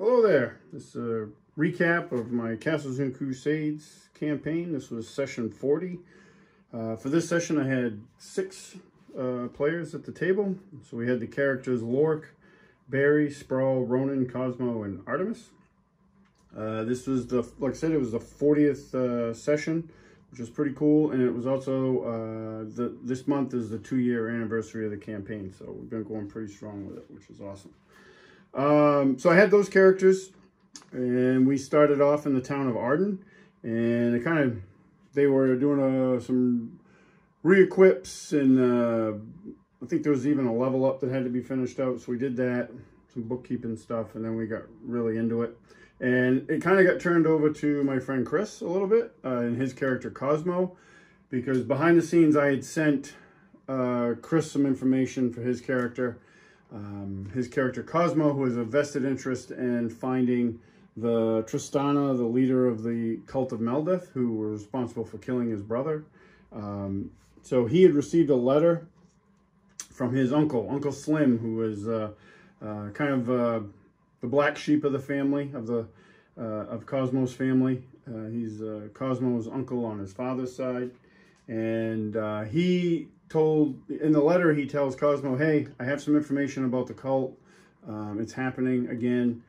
Hello there. This is a recap of my Castles and Crusades campaign. This was session 40. For this session I had 6 players at the table. So we had the characters Lork, Barry, Spraul, Rhonin, Cosmo, and Artemis. This was like I said, it was the 40th session, which was pretty cool. And it was also, this month is the 2-year anniversary of the campaign. So we've been going pretty strong with it, which is awesome. So I had those characters, and we started off in the town of Arden, and they were doing some re-equips, and I think there was even a level up that had to be finished out, so we did that, some bookkeeping stuff, and then we got really into it. And it kind of got turned over to my friend Chris a little bit, and his character Cosmo, because behind the scenes I had sent Chris some information for his character. His character Cosmo, who has a vested interest in finding the Tristana, the leader of the cult of Meldeth, who were responsible for killing his brother. So he had received a letter from his Uncle Slim, who was the black sheep of the family, of Cosmo's family. He's Cosmo's uncle on his father's side. And in the letter, he tells Cosmo, hey, I have some information about the cult. It's happening again.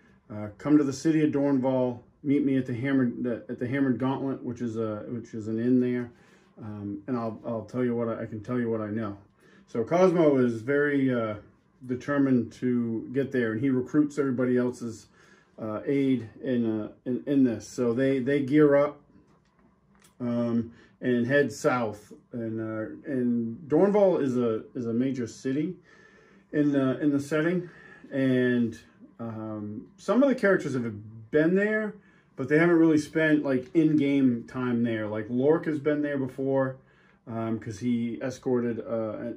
Come to the City of Dornval. Meet me at the Hammered Gauntlet, which is an inn there. And I'll tell you what I can tell you what I know. So Cosmo is very determined to get there, and he recruits everybody else's aid in this. So they gear up. And head south, and Dornval is a major city in the setting, and some of the characters have been there, but they haven't really spent like in-game time there. Like Lork has been there before, because he escorted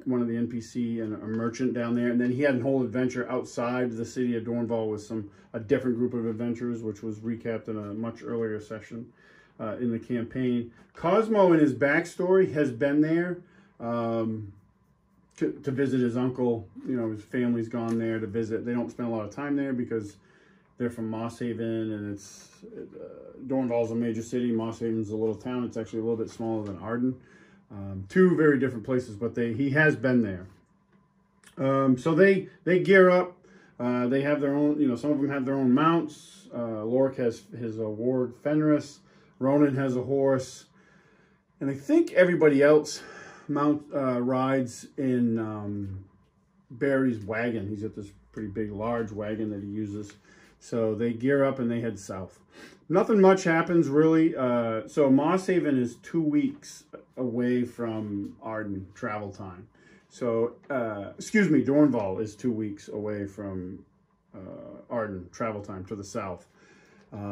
one of the NPC and a merchant down there, and then he had a whole adventure outside the City of Dornval with a different group of adventurers, which was recapped in a much earlier session. In the campaign. Cosmo, in his backstory, has been there to visit his uncle. You know, his family's gone there to visit. They don't spend a lot of time there because they're from Moss Haven, and Dornval's a major city. Moss Haven's a little town. It's actually a little bit smaller than Arden. 2 very different places, but he has been there. So they gear up. They have their own, some of them have their own mounts. Lork has his ward Fenris. Rhonin has a horse, and I think everybody else rides in Barry's wagon. He's got this pretty big, large wagon that he uses. So they gear up and they head south. Nothing much happens, really. So Moss Haven is 2 weeks away from Arden travel time. So, Dornval is 2 weeks away from Arden travel time to the south.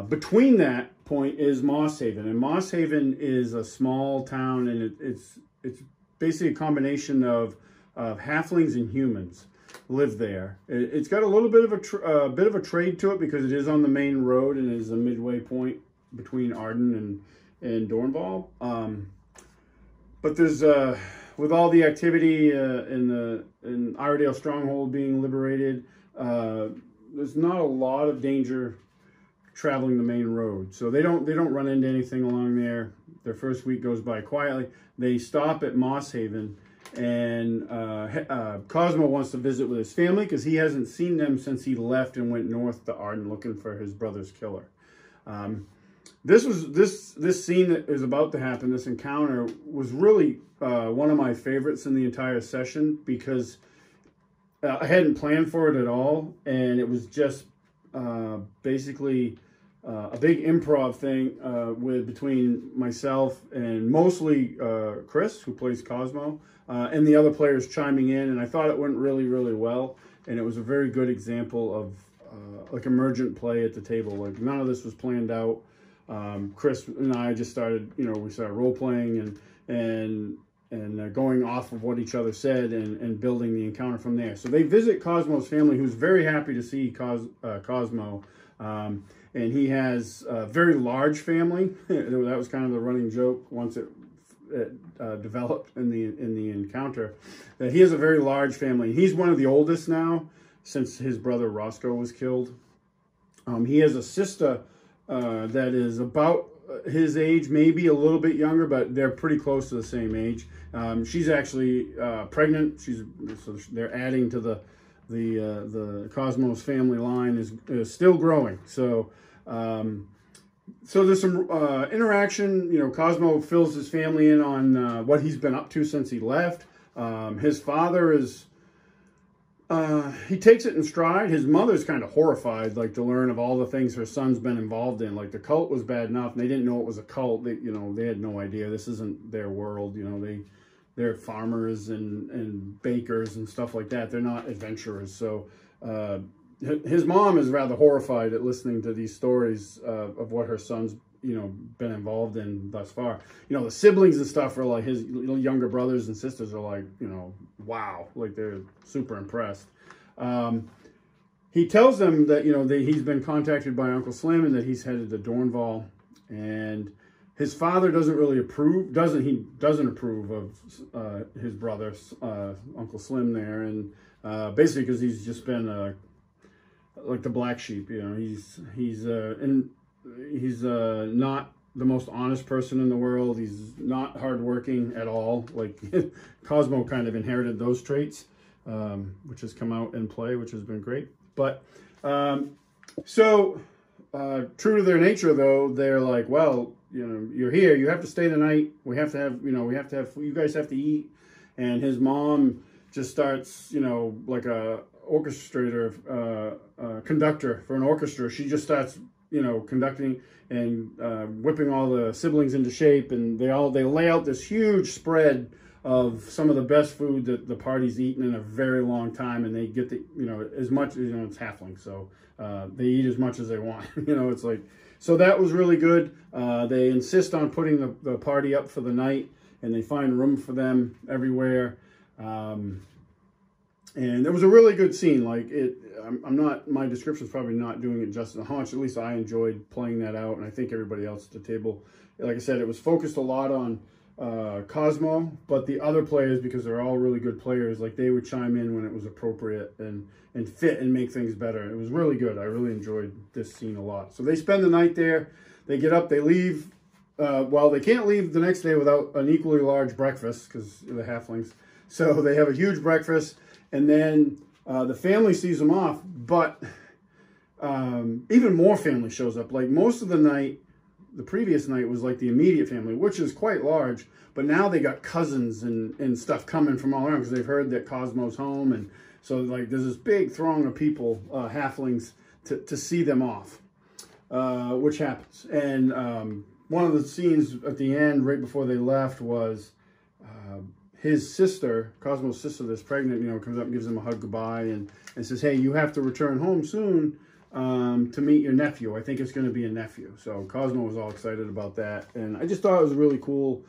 Between that point is Moss Haven, and Moss Haven is a small town, and it's basically a combination of halflings and humans live there. It's got a little bit of a trade to it because it is on the main road and is a midway point between Arden and Dornval. But there's with all the activity in Iredale Stronghold being liberated, there's not a lot of danger traveling the main road, so they don't run into anything along there. Their first week goes by quietly. They stop at Moss Haven, and Cosmo wants to visit with his family because he hasn't seen them since he left and went north to Arden looking for his brother's killer. This scene that is about to happen, this encounter, was really one of my favorites in the entire session because I hadn't planned for it at all, and it was just basically a big improv thing between myself and mostly Chris, who plays Cosmo, and the other players chiming in, and I thought it went really, really well, and it was a very good example of like emergent play at the table. Like none of this was planned out. Chris and I just started, we started role-playing and going off of what each other said and building the encounter from there. So they visit Cosmo's family, who's very happy to see Cosmo. And he has a very large family. That was kind of the running joke once it developed in the encounter, that he has a very large family. He's one of the oldest now, since his brother Roscoe was killed. He has a sister that is about his age, maybe a little bit younger, but they're pretty close to the same age. She's actually pregnant. So they're adding to the Cosmos family line is still growing. So so there's some interaction. You know, Cosmo fills his family in on what he's been up to since he left. His father is. He takes it in stride. His mother's kind of horrified, like, to learn of all the things her son's been involved in. Like, the cult was bad enough, and they didn't know it was a cult. They, you know, they had no idea. This isn't their world. You know, they're farmers and bakers and stuff like that. They're not adventurers. So his mom is rather horrified at listening to these stories of what her son's, you know, been involved in thus far. You know, the siblings and stuff are like, his younger brothers and sisters are like, you know, wow, like they're super impressed. He tells them that, you know, he's been contacted by Uncle Slim and that he's headed to Dornval, and his father doesn't really approve, doesn't approve of his brother, Uncle Slim there, and basically because he's just been like the black sheep, you know, he's not the most honest person in the world. He's not hardworking at all. Like, Cosmo kind of inherited those traits, which has come out in play, which has been great. But so true to their nature, though, they're like, well, you know, you're here. You have to stay the night. We have to have, you know, you guys have to eat. And his mom just starts, you know, like a orchestrator, conductor for an orchestra. She just starts, you know, conducting and whipping all the siblings into shape, and they lay out this huge spread of some of the best food that the party's eaten in a very long time, and they get the, you know, as much, you know, it's halfling, so they eat as much as they want. You know, it's like, so that was really good. They insist on putting the party up for the night, and they find room for them everywhere. And it was a really good scene. Like, my description's probably not doing it justice. How much, at least I enjoyed playing that out, and I think everybody else at the table. Like I said, it was focused a lot on Cosmo, but the other players, because they're all really good players, like, they would chime in when it was appropriate and fit and make things better. It was really good. I really enjoyed this scene a lot. So they spend the night there. They get up, they leave. Well, they can't leave the next day without an equally large breakfast, because the halflings. So they have a huge breakfast. And then the family sees them off, but even more family shows up. Like, most of the night, the previous night was like the immediate family, which is quite large. But now they got cousins and stuff coming from all around because they've heard that Cosmo's home. And so, like, there's this big throng of people, halflings, to see them off, which happens. And one of the scenes at the end, right before they left, was his sister, Cosmo's sister that's pregnant, you know, comes up and gives him a hug goodbye and says, hey, you have to return home soon to meet your nephew. I think it's going to be a nephew. So Cosmo was all excited about that. And I just thought it was a really cool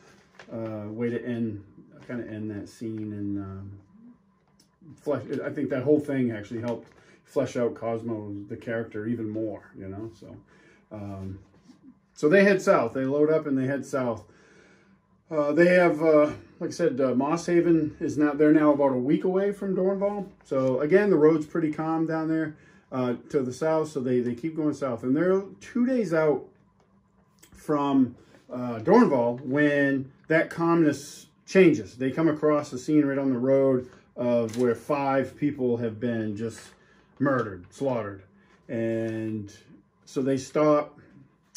way to end that scene. And I think that whole thing actually helped flesh out Cosmo, the character, even more, you know. So, so they head south. They load up and they head south. They have, like I said, Moss Haven is they're now about a week away from Dornval. So again, the road's pretty calm down there to the south. So they keep going south, and they're 2 days out from Dornval when that calmness changes. They come across a scene right on the road of where 5 people have been just murdered, slaughtered. And so they stop,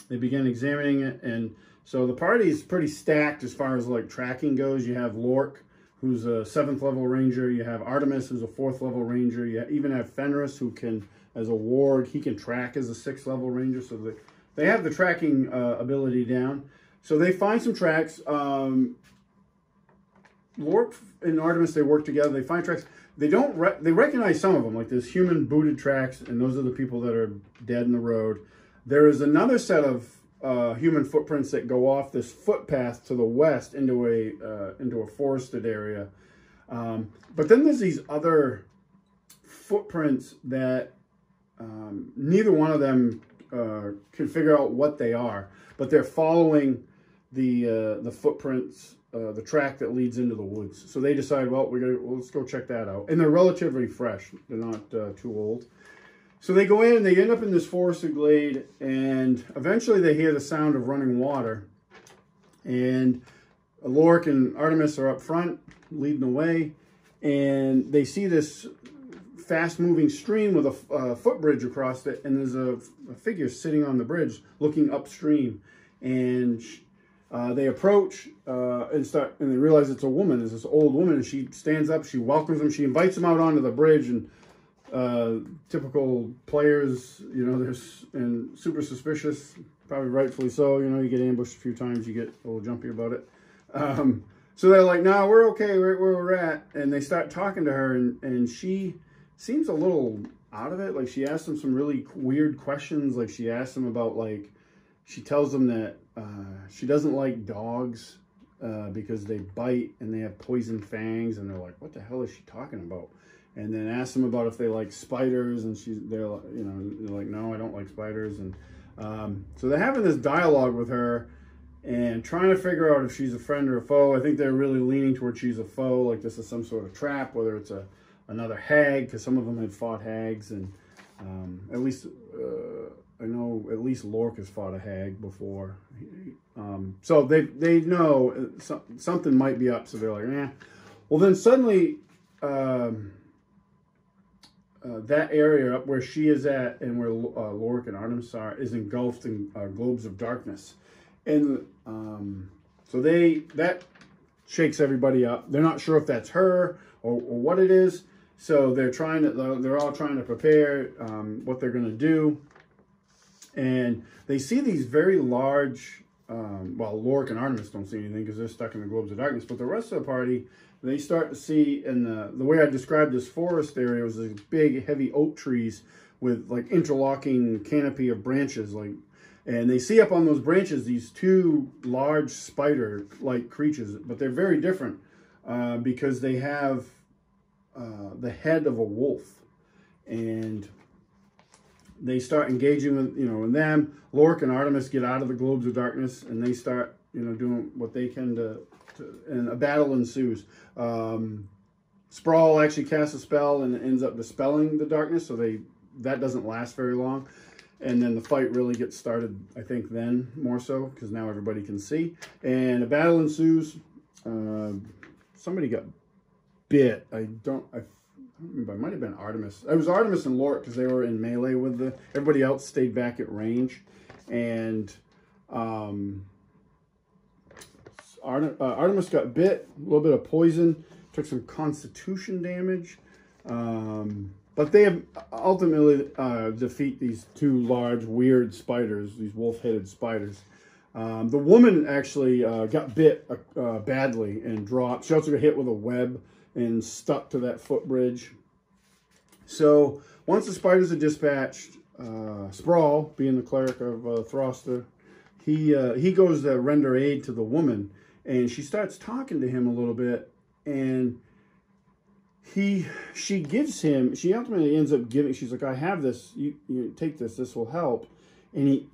they begin examining it, and so the party is pretty stacked as far as like tracking goes. You have Lork, who's a 7th level ranger. You have Artemis, who's a 4th level ranger. You even have Fenris, who can, as a ward, he can track as a 6th level ranger. So they have the tracking ability down. So they find some tracks. Lork and Artemis, they work together. They find tracks. They recognize some of them, like there's human booted tracks, and those are the people that are dead in the road. There is another set of human footprints that go off this footpath to the west into a forested area. But then there's these other footprints that neither one of them can figure out what they are, but they're following the footprints, the track that leads into the woods. So they decide, well, let's go check that out. And they're relatively fresh. They're not too old. So they go in and they end up in this forested glade, and eventually they hear the sound of running water. And Lork and Artemis are up front, leading the way, and they see this fast-moving stream with a footbridge across it, and there's a figure sitting on the bridge looking upstream. And they approach and they realize it's a woman. It's this old woman, and she stands up, she welcomes them, she invites them out onto the bridge, and typical players, you know, and super suspicious, probably rightfully so. You know, you get ambushed a few times, you get a little jumpy about it. So they're like, no, we're okay, we're where we're at. And they start talking to her, and she seems a little out of it. Like, she asks them some really weird questions. Like, she asks them about, like, she tells them that she doesn't like dogs because they bite and they have poison fangs. And they're like, what the hell is she talking about? And then asks them about if they like spiders, and they're like, no, I don't like spiders. And so they're having this dialogue with her and trying to figure out if she's a friend or a foe. I think they're really leaning towards she's a foe, like this is some sort of trap, whether it's another hag, because some of them had fought hags, and at least I know at least Lork has fought a hag before. So they know something might be up, so they're like, eh. Well, then suddenly that area up where she is at and where Lork and Artemis are is engulfed in globes of darkness. And so that shakes everybody up. They're not sure if that's her or what it is. So they're all trying to prepare what they're going to do. And they see these very large, well, Lork and Artemis don't see anything because they're stuck in the globes of darkness. But the rest of the party, they start to see, and the way I described this forest area was these big, heavy oak trees with like interlocking canopy of branches, and they see up on those branches these two large spider-like creatures, but they're very different because they have the head of a wolf, and they start engaging with, in them. Lork and Artemis get out of the globes of darkness, and they start, doing what they can and a battle ensues. Spraul actually casts a spell and ends up dispelling the darkness, so that doesn't last very long. And then the fight really gets started, I think, then more so, because now everybody can see. And a battle ensues. Somebody got bit. I don't remember. It might have been Artemis. It was Artemis and Lork because they were in melee with everybody else stayed back at range. And Artemis got bit, a little bit of poison, took some constitution damage. But they have ultimately defeat these two large, weird spiders, these wolf-headed spiders. The woman actually got bit badly and dropped. She also got hit with a web and stuck to that footbridge. So once the spiders are dispatched, Spraul, being the cleric of Throster, he goes to render aid to the woman, and she starts talking to him a little bit, and she ultimately ends up giving, she's like, I have this, you take this will help. And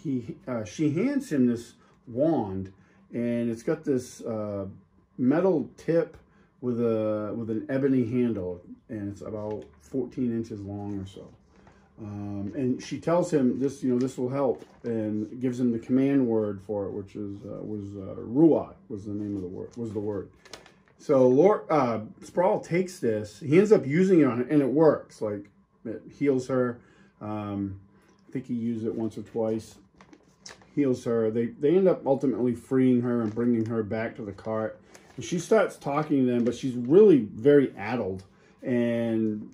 she hands him this wand, and it's got this metal tip with an ebony handle, and it's about 14 inches long or so. And she tells him this will help, and gives him the command word for it, which was Ruat was the name of the word. So Spraul takes this. He ends up using it on her, and it works. Like, it heals her. I think he used it once or twice. Heals her. They end up ultimately freeing her and bringing her back to the cart. And she starts talking to them, but she's really very addled. And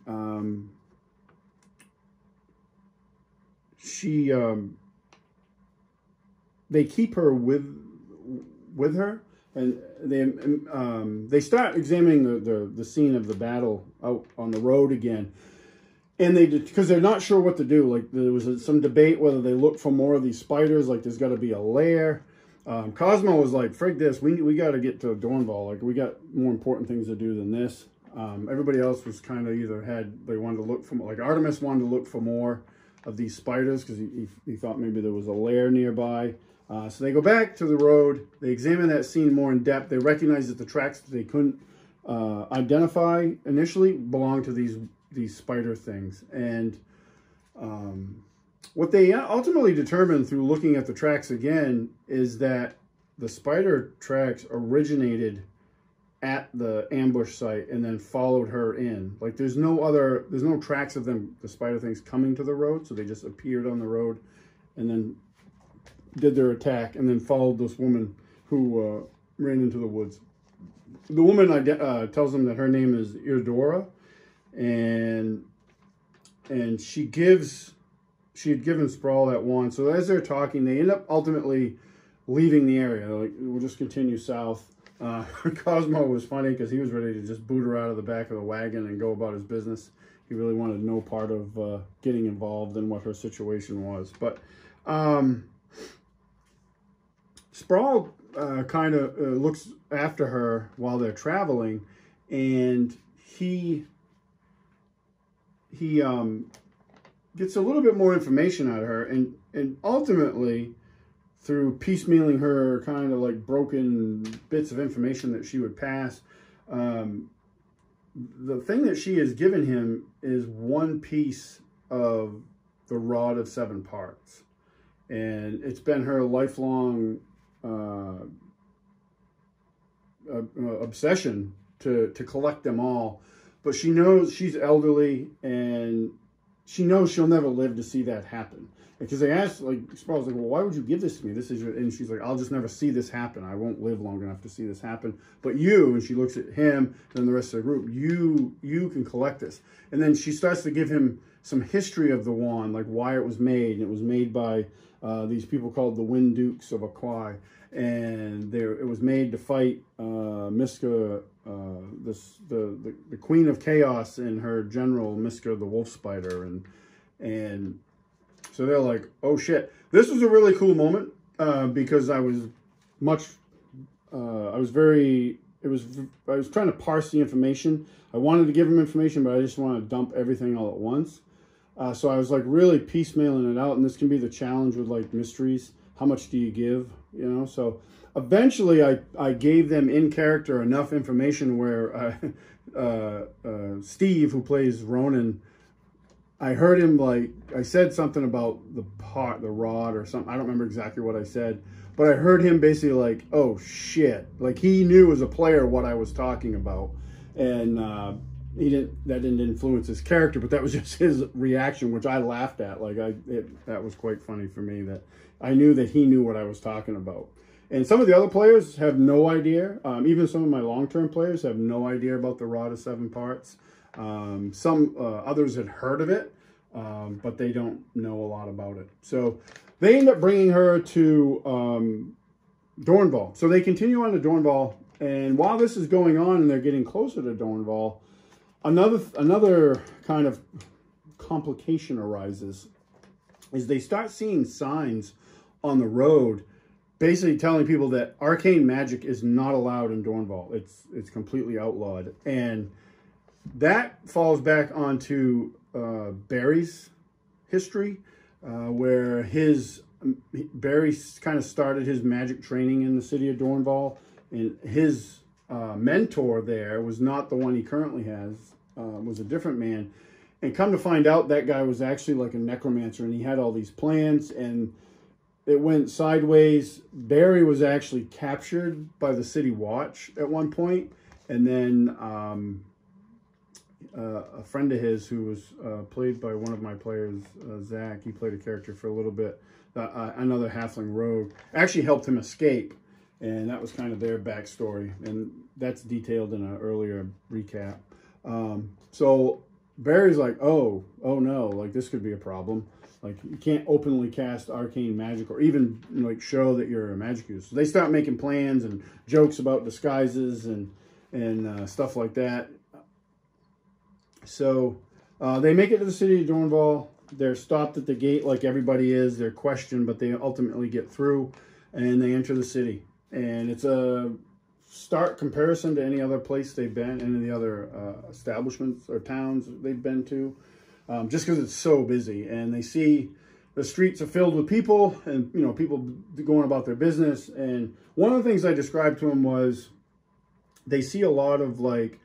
they keep her with her. And they start examining the scene of the battle out on the road again, and because they're not sure what to do. Like, there was some debate whether they look for more of these spiders. Like, there's got to be a lair. Cosmo was like, "Frig this, we got to get to Dornval. Like, we got more important things to do than this." Everybody else was kind of they wanted to look for, like, Artemis wanted to look for more of these spiders because he thought maybe there was a lair nearby. So they go back to the road. They examine that scene more in depth. They recognize that the tracks that they couldn't identify initially belong to these spider things. And What they ultimately determined through looking at the tracks again is that the spider tracks originated at the ambush site and then followed her in. Like there's no tracks of them, the spider things coming to the road. So they just appeared on the road and then did their attack and then followed this woman who ran into the woods. The woman tells them that her name is Irdora, and she had given Spraul that wand. So as they're talking, they end up ultimately leaving the area. They're like, we'll just continue south. Cosmo was funny because he was ready to just boot her out of the back of the wagon and go about his business. He really wanted no part of getting involved in what her situation was. But Spraul kind of looks after her while they're traveling, and he gets a little bit more information out of her, and ultimately, through piecemealing her kind of like broken bits of information that she would pass, the thing that she has given him is one piece of the rod of 7 parts. And it's been her lifelong obsession to collect them all. But she knows she's elderly, and she knows she'll never live to see that happen. Because they asked, like, Spraul's like, well, why would you give this to me? This is your, and she's like, I'll just never see this happen. I won't live long enough to see this happen. But you, and she looks at him and the rest of the group, you can collect this. And then she starts to give him some history of the wand, like why it was made. And it was made by these people called the Wind Dukes of Aquai. And it was made to fight Miska, the Queen of Chaos, and her general Miska the Wolf Spider. And so they're like, oh shit. This was a really cool moment because I was trying to parse the information. I wanted to give him information, but I just wanted to dump everything all at once. So I was like really piecemealing it out, and this can be the challenge with like mysteries. How much do you give? You know, so eventually I gave them in character enough information where Steve, who plays Rhonin, I heard him, like, I said something about the rod or something. I don't remember exactly what I said, but I heard him basically like, oh shit. Like he knew as a player what I was talking about. And that didn't influence his character, but that was just his reaction, which I laughed at. Like that was quite funny for me, that I knew that he knew what I was talking about. And some of the other players have no idea. Even some of my long-term players have no idea about the rod of 7 parts. Some others had heard of it, but they don't know a lot about it. So they end up bringing her to Dornval. So they continue on to Dornval, and while this is going on and they're getting closer to Dornval, another kind of complication arises. Is they start seeing signs on the road basically telling people that arcane magic is not allowed in Dornval. It's completely outlawed. And that falls back onto Barry's history, where Barry kind of started his magic training in the city of Dornval, and his mentor there was not the one he currently has, was a different man. And come to find out, that guy was actually like a necromancer, and he had all these plans, and it went sideways. Barry was actually captured by the city watch at one point, and then a friend of his who was played by one of my players, Zach, he played a character for a little bit, another halfling rogue, actually helped him escape, and that was kind of their backstory, and that's detailed in an earlier recap. So Barry's like, oh no, like this could be a problem. Like you can't openly cast arcane magic or even like show that you're a magic user. So they start making plans and jokes about disguises and stuff like that. So they make it to the city of Dornval. They're stopped at the gate like everybody is. They're questioned, but they ultimately get through and they enter the city. And it's a stark comparison to any other place they've been, any of the other establishments or towns they've been to, just because it's so busy. And they see the streets are filled with people, and people going about their business. And one of the things I described to them was they see a lot of like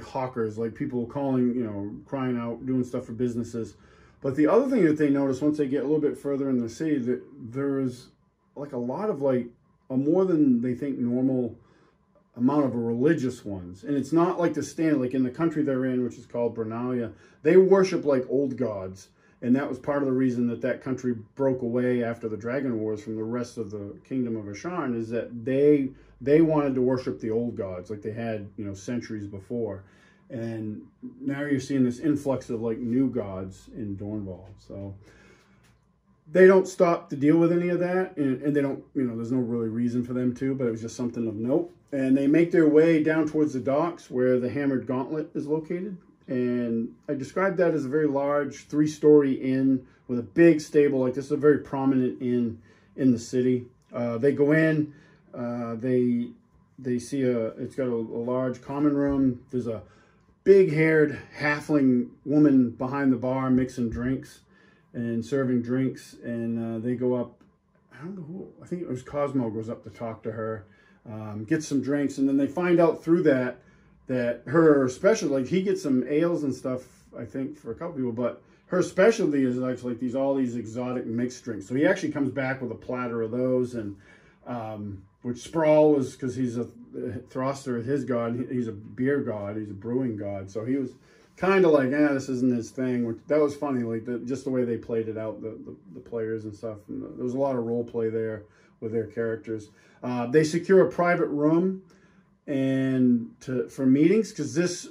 hawkers, like people calling, crying out, doing stuff for businesses. But the other thing that they notice once they get a little bit further in the city, that there's like a lot of like a more than they think normal amount of religious ones. And it's not like the standard, like in the country they're in, which is called Bernalia, they worship like old gods. And that was part of the reason that that country broke away after the Dragon Wars from the rest of the Kingdom of Asharn, is that they wanted to worship the old gods like they had, you know, centuries before. And now you're seeing this influx of like new gods in Dornval. So they don't stop to deal with any of that. And they don't, you know, there's no really reason for them to, but it was just something of note. And they make their way down towards the docks where the Hammered Gauntlet is located. And I described that as a very large 3-story inn with a big stable. Like, this is a very prominent inn in the city. They go in, they see it's got a large common room. There's a big-haired halfling woman behind the bar mixing drinks and serving drinks. And they go up, I don't know who, I think it was Cosmo goes up to talk to her, gets some drinks. And then they find out through that her specialty, like he gets some ales and stuff, I think, for a couple people, but her specialty is actually like all these exotic mixed drinks. So he actually comes back with a platter of those, and which Spraul was, because he's a Throster, his god, he's a beer god, he's a brewing god. So he was kind of like, this isn't his thing. Which, that was funny, like just the way they played it out, the players and stuff. And there was a lot of role play there with their characters. They secure a private room and for meetings, because this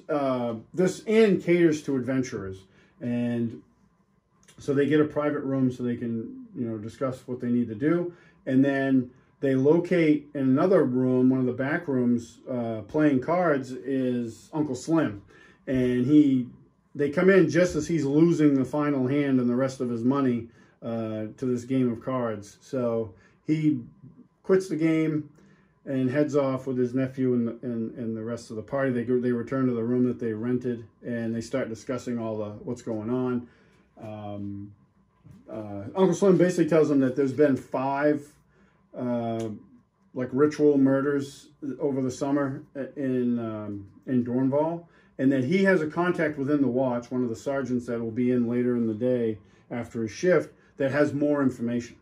inn caters to adventurers, and so they get a private room so they can, you know, discuss what they need to do. And then they locate in another room, one of the back rooms, playing cards, is Uncle Slim, and they come in just as he's losing the final hand and the rest of his money to this game of cards. So he quits the game and heads off with his nephew and the rest of the party. They return to the room that they rented, and they start discussing all what's going on. Uncle Slim basically tells them that there's been 5 like ritual murders over the summer in Dornval, and that he has a contact within the watch, one of the sergeants that will be in later in the day after his shift, that has more information.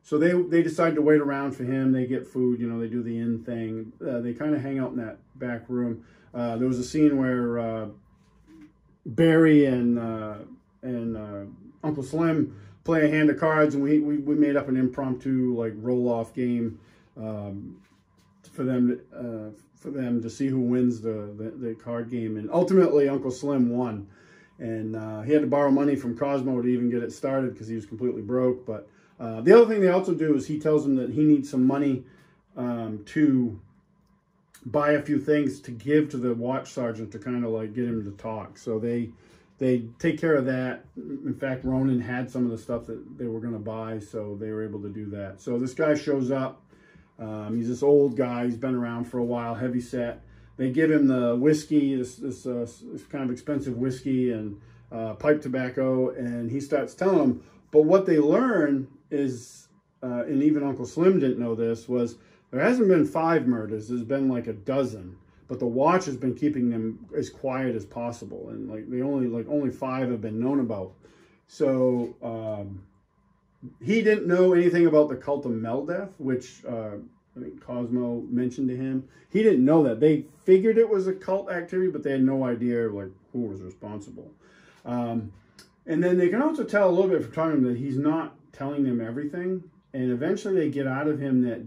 So they decide to wait around for him. They get food, you know, they do the inn thing. They kind of hang out in that back room. There was a scene where Barry and Uncle Slim play a hand of cards, and we made up an impromptu like roll-off game for them to see who wins the card game. And ultimately, Uncle Slim won. And he had to borrow money from Cosmo to even get it started because he was completely broke. But the other thing they also do is he tells them that he needs some money to buy a few things to give to the watch sergeant to kind of like get him to talk. So they take care of that. In fact, Rhonin had some of the stuff that they were going to buy, so they were able to do that. So this guy shows up. He's this old guy. He's been around for a while, heavy set. They give him the whiskey, this kind of expensive whiskey and pipe tobacco, and he starts telling them. But what they learn is, and even Uncle Slim didn't know this, was there hasn't been 5 murders. There's been like a dozen. But the watch has been keeping them as quiet as possible, and like only 5 have been known about. So he didn't know anything about the cult of Meldeth, which I think Cosmo mentioned to him. He didn't know that. They figured it was a cult activity, but they had no idea like who was responsible. And then they can also tell a little bit from talking to him that he's not telling them everything. And eventually they get out of him that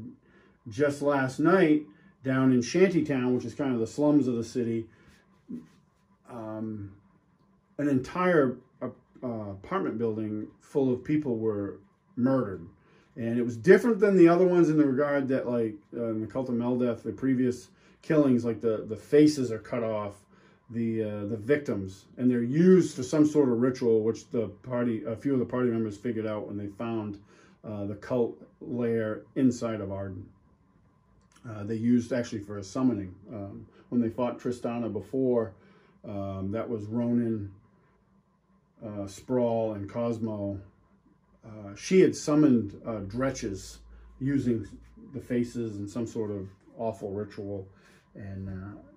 just last night, down in Shantytown, which is kind of the slums of the city, an entire apartment building full of people were murdered. And it was different than the other ones in the regard that, like, in the cult of Meldeth, the previous killings, like the faces are cut off, the victims, and they're used for some sort of ritual, which a few of the party members figured out when they found the cult lair inside of Arden. They used actually for a summoning. When they fought Tristana before, that was Rhonin, Spraul, and Cosmo. She had summoned dretches using the faces and some sort of awful ritual. And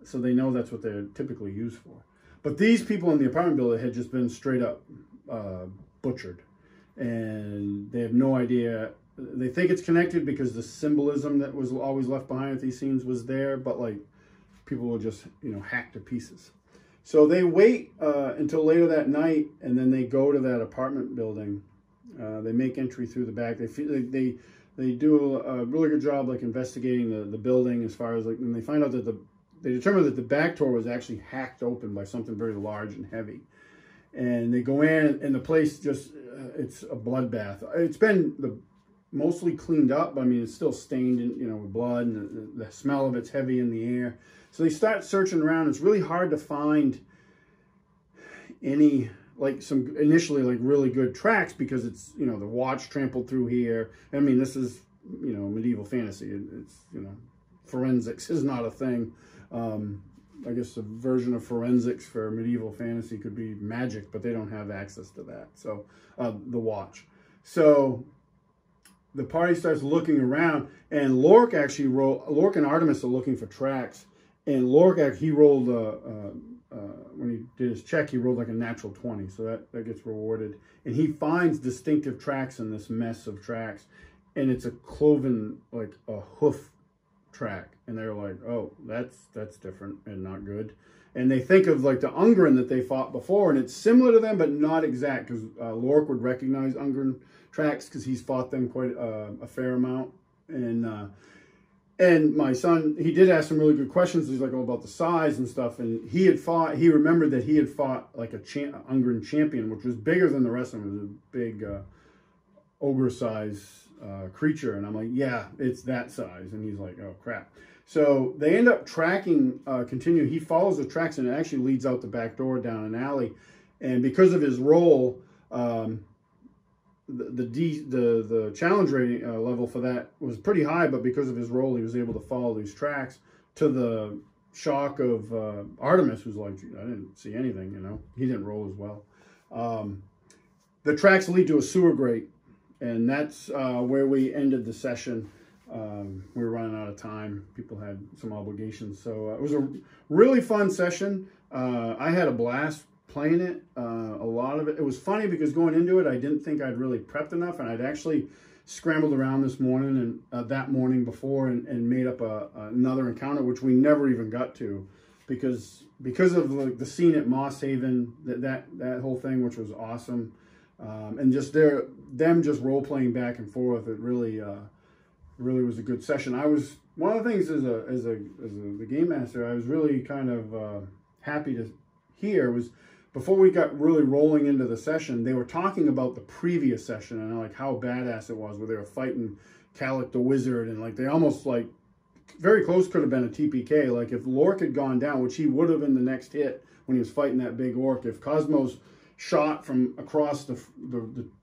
so they know that's what they're typically used for. But these people in the apartment building had just been straight up butchered. And they have no idea. They think it's connected because the symbolism that was always left behind at these scenes was there, but like people will just, you know, hack to pieces. So they wait until later that night, and then they go to that apartment building. They make entry through the back. They do a really good job like investigating the building as far as like, and they find out that they determine that the back door was actually hacked open by something very large and heavy. And they go in, and the place just, it's a bloodbath. It's been mostly cleaned up, but I mean, it's still stained in, you know, with blood, and the smell of it's heavy in the air. So they start searching around. It's really hard to find any, like some initially like really good tracks, because it's, you know, the watch trampled through here. I mean, this is, you know, medieval fantasy. It's, you know, forensics is not a thing. I guess a version of forensics for medieval fantasy could be magic, but they don't have access to that. So the watch. So the party starts looking around, and Lork and Artemis are looking for tracks, and Lork he rolled when he did his check, he rolled like a natural 20, so that gets rewarded, and he finds distinctive tracks in this mess of tracks, and it's a cloven, like a hoof track, and they're like, oh, that's different and not good. And they think of like the Ungren that they fought before, and it's similar to them but not exact, because Lork would recognize Ungren tracks because he's fought them quite a fair amount. And my son, he did ask some really good questions. He's like, all about the size and stuff, and he remembered that he had fought like a Ungren champion, which was bigger than the rest of them. It was a big ogre size creature. And I'm like, yeah, it's that size. And he's like, oh crap. So they end up tracking, he follows the tracks, and it actually leads out the back door down an alley. And because of his role, the challenge rating level for that was pretty high, but because of his role, he was able to follow these tracks, to the shock of Artemis, who's like, I didn't see anything, you know. He didn't roll as well. The tracks lead to a sewer grate, and that's where we ended the session. We were running out of time. People had some obligations. So it was a really fun session. I had a blast playing it. A lot of it was funny because going into it, I didn't think I'd really prepped enough, and I'd actually scrambled around this morning and that morning before and made up another encounter, which we never even got to, because of like the scene at Moss Haven, that whole thing, which was awesome, and just them just role playing back and forth. It really was a good session. One of the things as the game master, I was really kind of happy to hear was, before we got really rolling into the session, they were talking about the previous session and like how badass it was, where they were fighting Calic the Wizard, and like they almost like very close could have been a TPK. Like if Lork had gone down, which he would have in the next hit when he was fighting that big orc, if Cosmo's shot from across the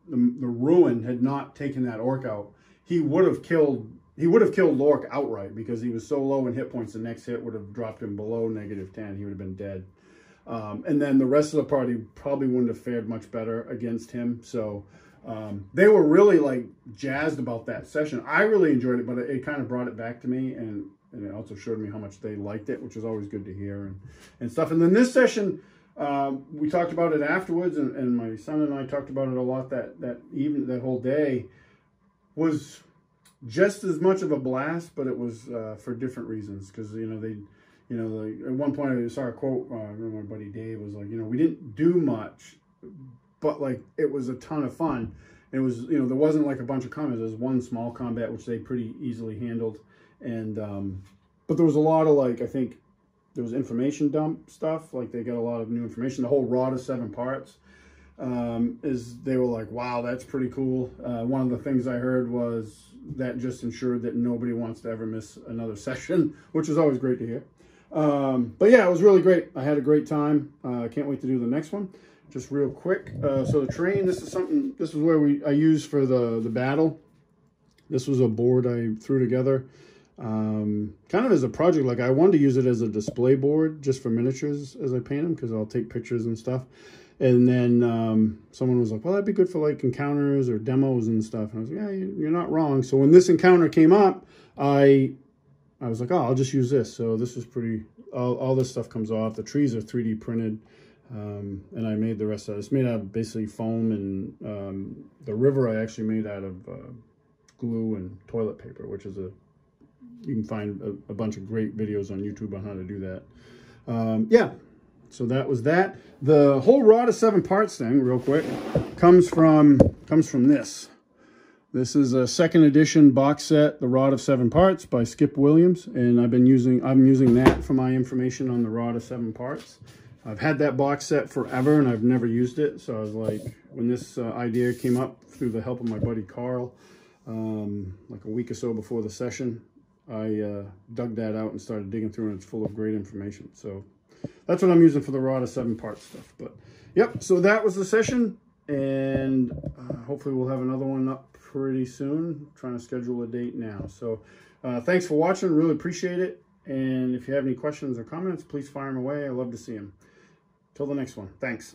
ruin had not taken that orc out, he would have killed Lork outright, because he was so low in hit points. The next hit would have dropped him below -10. He would have been dead. And then the rest of the party probably wouldn't have fared much better against him. So they were really like jazzed about that session. I really enjoyed it, but it kind of brought it back to me, and it also showed me how much they liked it, which is always good to hear and stuff. And then this session, we talked about it afterwards, and my son and I talked about it a lot that evening, that whole day was just as much of a blast, but it was for different reasons, because like at one point I saw a quote, I remember my buddy Dave was like, we didn't do much, but like it was a ton of fun. It was, there wasn't like a bunch of combats. There was one small combat which they pretty easily handled, and but there was a lot of like, I think there was information dump stuff. Like they got a lot of new information. The whole Rod of 7 parts they were like, wow, that's pretty cool. One of the things I heard was that just ensured that nobody wants to ever miss another session, which is always great to hear. But yeah, it was really great. I had a great time. I can't wait to do the next one. Just real quick. So the terrain, this is where I used for the battle. This was a board I threw together, kind of as a project. Like I wanted to use it as a display board just for miniatures as I paint them, because I'll take pictures and stuff. And then someone was like, well, that'd be good for like encounters or demos and stuff. And I was like, yeah, you're not wrong. So when this encounter came up, I was like, oh, I'll just use this. So this was pretty, all this stuff comes off. The trees are 3D printed. And I made the rest of it. It's made out of basically foam, and the river I actually made out of glue and toilet paper, which is you can find a bunch of great videos on YouTube on how to do that. Yeah, so that was that. The whole Rod of 7 Parts thing, real quick, comes from this. This is a 2nd edition box set, The Rod of 7 Parts by Skip Williams, and I'm using that for my information on the Rod of 7 Parts. I've had that box set forever and I've never used it, so I was like, when this idea came up through the help of my buddy Carl, like a week or so before the session, I dug that out and started digging through, and it's full of great information. So that's what I'm using for the Rod of 7 Parts stuff. But yep, so that was the session, and hopefully we'll have another one up pretty soon. I'm trying to schedule a date now. So thanks for watching, really appreciate it. And if you have any questions or comments, please fire them away. I love to see them. Till the next one, thanks.